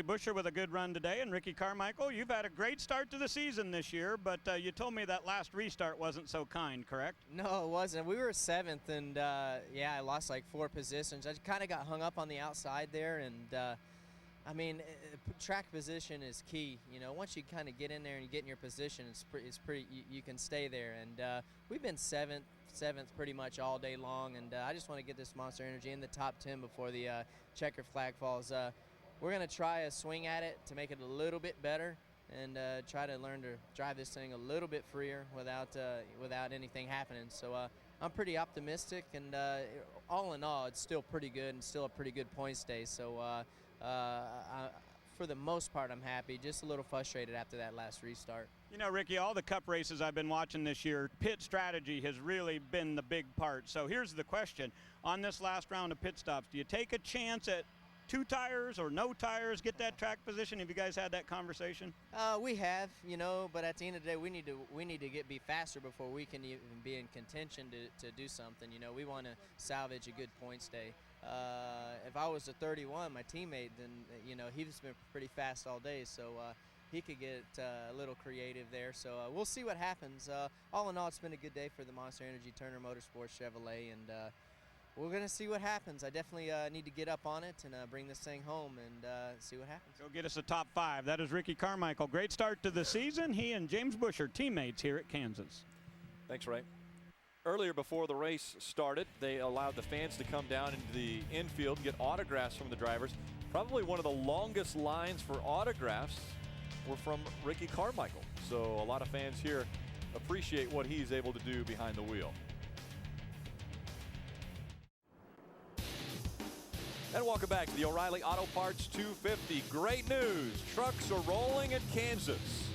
Johnny Busher with a good run today, and Ricky Carmichael, you've had a great start to the season this year, but you told me that last restart wasn't so kind, correct? No, it wasn't. We were 7th, and I lost like 4 positions. I kind of got hung up on the outside there, and I mean, track position is key. You know, once you kind of get in there and you get in your position, it's pretty. You can stay there, and we've been seventh pretty much all day long. And I just want to get this Monster Energy in the top 10 before the checker flag falls. We're gonna try a swing at it to make it a little bit better, and try to learn to drive this thing a little bit freer without anything happening. So I'm pretty optimistic, and all in all, it's still pretty good and still a pretty good points day. So. For the most part, I'm happy. Just a little frustrated after that last restart. You know, Ricky, all the Cup races I've been watching this year, pit strategy has really been the big part. So here's the question. On this last round of pit stops, do you take a chance at 2 tires or no tires, get that track position? Have you guys had that conversation? We have, you know, but at the end of the day, we need to be faster before we can even be in contention to do something. You know, we want to salvage a good points day. If I was a 31, my teammate, then, you know, he's been pretty fast all day, so he could get a little creative there. So we'll see what happens. All in all, it's been a good day for the Monster Energy Turner Motorsports Chevrolet, and we're going to see what happens. I definitely need to get up on it and bring this thing home and see what happens. Go get us a top 5. That is Ricky Carmichael. Great start to the season. He and James Busher, teammates here at Kansas. Thanks, Ray. Earlier, before the race started, they allowed the fans to come down into the infield and get autographs from the drivers. Probably one of the longest lines for autographs were from Ricky Carmichael. So a lot of fans here appreciate what he's able to do behind the wheel. And welcome back to the O'Reilly Auto Parts 250. Great news. Trucks are rolling at Kansas.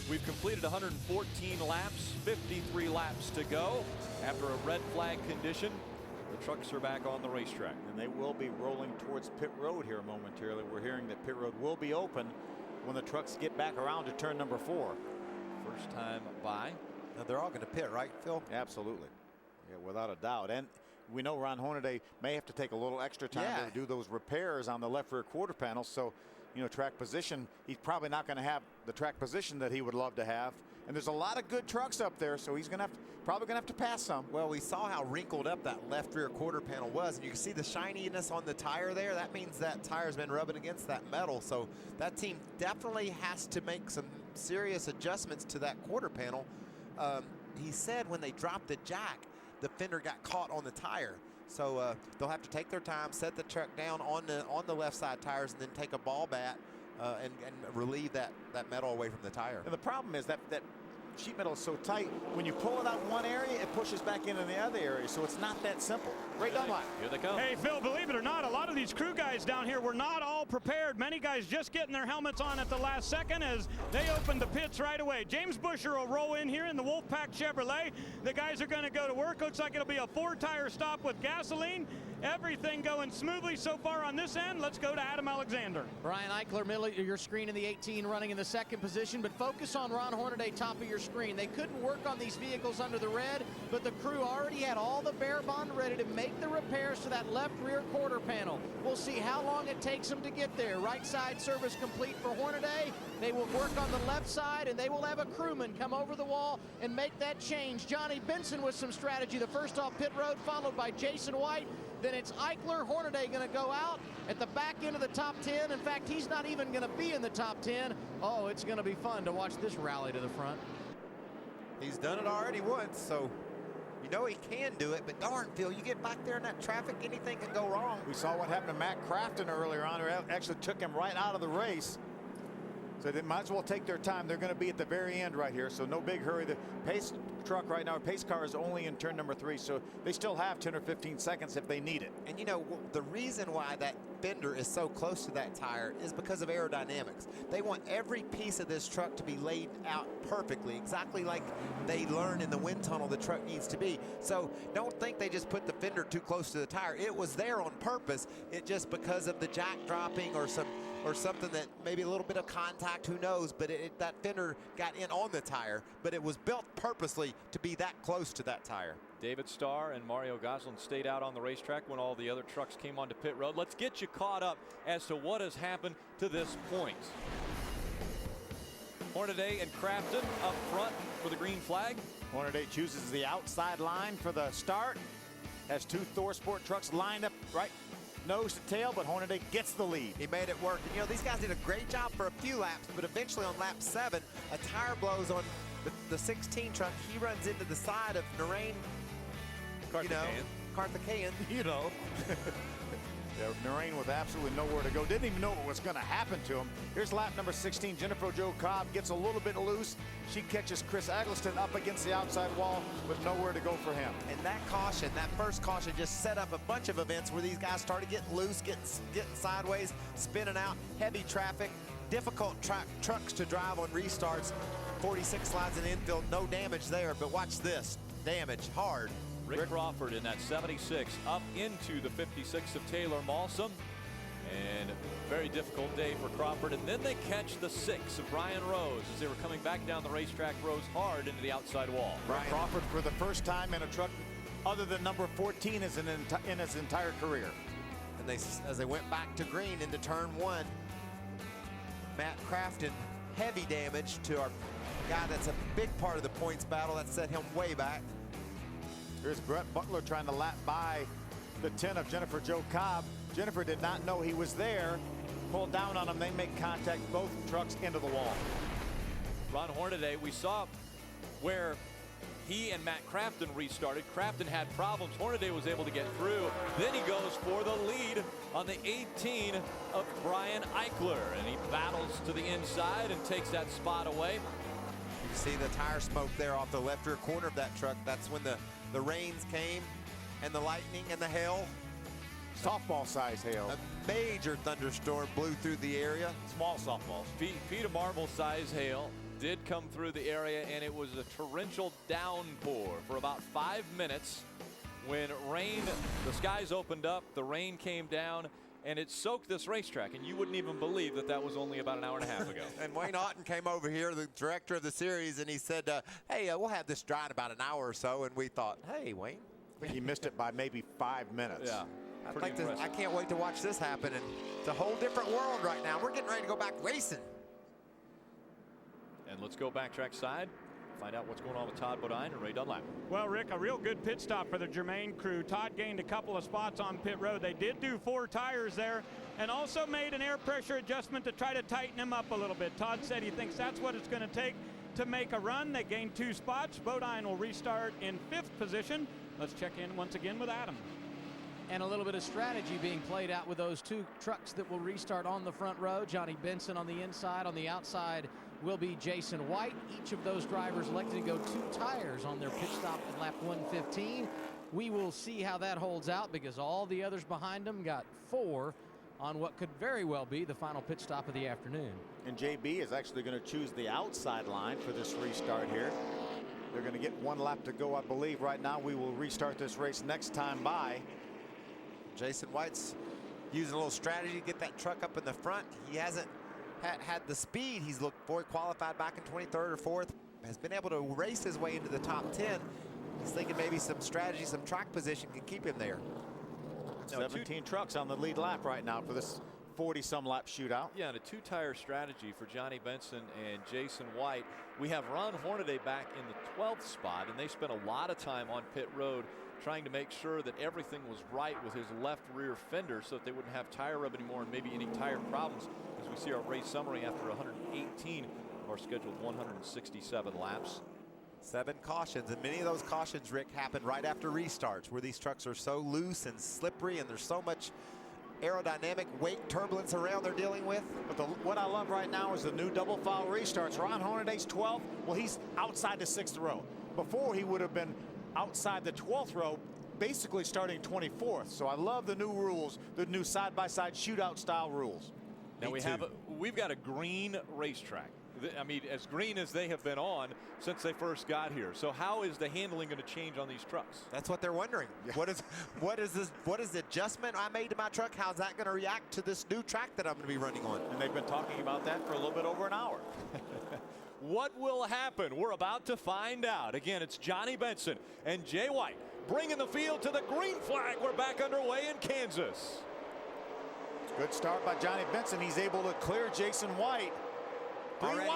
We've completed 114 laps, 53 laps to go. After a red flag condition, the trucks are back on the racetrack. And they will be rolling towards pit road here momentarily. We're hearing that pit road will be open when the trucks get back around to turn number 4. First time by. Now they're all going to pit, right, Phil? Absolutely. Yeah, without a doubt. And we know Ron Hornaday may have to take a little extra time to do those repairs on the left rear quarter panel. So, you know, track position, he's probably not going to have the track position that he would love to have. And there's a lot of good trucks up there, so he's probably going to have to pass some. Well, we saw how wrinkled up that left rear quarter panel was, and you can see the shininess on the tire there. That means that tire's been rubbing against that metal. So that team definitely has to make some serious adjustments to that quarter panel. He said when they dropped the jack, the fender got caught on the tire. So they'll have to take their time, set the truck down on the left side tires, and then take a ball bat and relieve that metal away from the tire. And the problem is that sheet metal is so tight, when you pull it out in one area, it pushes back into the other area, so it's not that simple. Great Dunlop. Here they come. Hey, Phil, believe it or not, a lot of these crew guys down here were not all prepared. Many guys just getting their helmets on at the last second as they opened the pits right away. James Busher will roll in here in the Wolfpack Chevrolet. The guys are going to go to work. Looks like it'll be a 4-tire stop with gasoline. Everything going smoothly so far on this end. Let's go to Adam Alexander. Brian Eichler, middle of your screen in the 18, running in the 2nd position, but focus on Ron Hornaday, top of your screen. They couldn't work on these vehicles under the red, but the crew already had all the bare bond ready to make the repairs to that left rear quarter panel. We'll see how long it takes them to get there. Right side service complete for Hornaday. They will work on the left side, and they will have a crewman come over the wall and make that change. Johnny Benson with some strategy. The first off pit road, followed by Jason White. Then it's Eichler. Hornaday going to go out at the back end of the top 10. In fact, he's not even going to be in the top 10. Oh, it's going to be fun to watch this rally to the front. He's done it already once, so you know he can do it, but darn, Phil, you get back there in that traffic, anything can go wrong. We saw what happened to Matt Crafton earlier on, who actually took him right out of the race. So they might as well take their time. They're going to be at the very end right here, so no big hurry. The pace truck right now, pace car is only in turn number 3, so they still have 10 or 15 seconds if they need it. And you know, the reason why that fender is so close to that tire is because of aerodynamics. They want every piece of this truck to be laid out perfectly, exactly like they learned in the wind tunnel the truck needs to be. So don't think they just put the fender too close to the tire. It was there on purpose. It just because of the jack dropping or something that maybe a little bit of contact, who knows, but that fender got in on the tire, but it was built purposely to be that close to that tire. David Starr and Mario Goslin stayed out on the racetrack when all the other trucks came onto pit road. Let's get you caught up as to what has happened to this point. Hornaday and Crafton up front for the green flag. Hornaday chooses the outside line for the start. Has two Thor Sport trucks lined up right nose to tail, but Hornaday gets the lead. He made it work. And, you know, these guys did a great job for a few laps, but eventually on lap 7, a tire blows on the 16 truck. He runs into the side of Narain, Karthikeyan, you know. Yeah, Narain with absolutely nowhere to go. Didn't even know what was going to happen to him. Here's lap number 16. Jennifer Jo Cobb gets a little bit loose. She catches Chris Eggleston up against the outside wall with nowhere to go for him. And that caution, that first caution, just set up a bunch of events where these guys started getting loose, getting sideways, spinning out, heavy traffic, difficult trucks to drive on restarts. 46 slides in the infield, no damage there, but watch this, damage hard. Rick Crawford in that 76 up into the 56 of Taylor Malsom. And very difficult day for Crawford. And then they catch the 6 of Brian Rose as they were coming back down the racetrack. Rose hard into the outside wall. Rick Crawford for the first time in a truck other than number 14 in his entire career. And as they went back to green into turn 1, Matt Crafton, heavy damage to our guy that's a big part of the points battle. That set him way back. Here's Brett Butler trying to lap by the 10 of Jennifer Jo Cobb. Jennifer did not know he was there. Pulled down on him. They make contact. Both trucks into the wall. Ron Hornaday, we saw where he and Matt Crafton restarted. Crafton had problems. Hornaday was able to get through. Then he goes for the lead on the 18 of Brian Eichler. And he battles to the inside and takes that spot away. You see the tire smoke there off the left rear corner of that truck. That's when the rains came and the lightning and the hail. Softball size hail. A major thunderstorm blew through the area. Small softballs. Feet of marble size hail did come through the area, and it was a torrential downpour for about 5 minutes. When rain, the skies opened up, the rain came down, and it soaked this racetrack, and you wouldn't even believe that that was only about an hour and a half ago. And Wayne Otten came over here, the director of the series, and he said, hey, we'll have this dry in about an hour or so. And we thought, hey, Wayne. He missed it by maybe 5 minutes. Yeah. I can't wait to watch this happen. And it's a whole different world right now. We're getting ready to go back racing. And let's go backtrack side. Find out what's going on with Todd Bodine and Ray Dunlap. Well, Rick, a real good pit stop for the Germain crew. Todd gained a couple of spots on pit road. They did do 4 tires there and also made an air pressure adjustment to try to tighten him up a little bit. Todd said he thinks that's what it's going to take to make a run. They gained 2 spots. Bodine will restart in 5th position. Let's check in once again with Adam. And a little bit of strategy being played out with those 2 trucks that will restart on the front row. Johnny Benson on the inside. On the outside will be Jason White. Each of those drivers elected to go 2 tires on their pit stop at lap 115. We will see how that holds out because all the others behind them got 4 on what could very well be the final pit stop of the afternoon. And JB is actually going to choose the outside line for this restart here. They're going to get 1 lap to go, I believe. Right now, we will restart this race next time by. Jason White's using a little strategy to get that truck up in the front. He hasn't had the speed he's looked for. He qualified back in 23rd or 4th. Has been able to race his way into the top 10. He's thinking maybe some strategy, some track position can keep him there. 17 trucks on the lead lap right now for this 40-some lap shootout. Yeah, and a 2-tire strategy for Johnny Benson and Jason White. We have Ron Hornaday back in the 12th spot, and they spent a lot of time on pit road trying to make sure that everything was right with his left rear fender so that they wouldn't have tire rub anymore and maybe any tire problems as we see our race summary after 118 of our scheduled 167 laps. 7 cautions, and many of those cautions, Rick, happen right after restarts where these trucks are so loose and slippery and there's so much aerodynamic weight turbulence around they're dealing with. But what I love right now is the new double foul restarts. Ron Hornaday's 12th. Well, he's outside the 6th row. Before, he would have been outside the 12th row, basically starting 24th. So I love the new rules, the new side-by-side shootout style rules. Now we've got a green racetrack. I mean, as green as they have been on since they first got here. So how is the handling going to change on these trucks? That's what they're wondering. Yeah. What is the adjustment I made to my truck? How's that going to react to this new track that I'm going to be running on? And they've been talking about that for a little bit over an hour. What will happen? We're about to find out. Again, it's Johnny Benson and Jay White bringing the field to the green flag. We're back underway in Kansas. Good start by Johnny Benson. He's able to clear Jason White. Already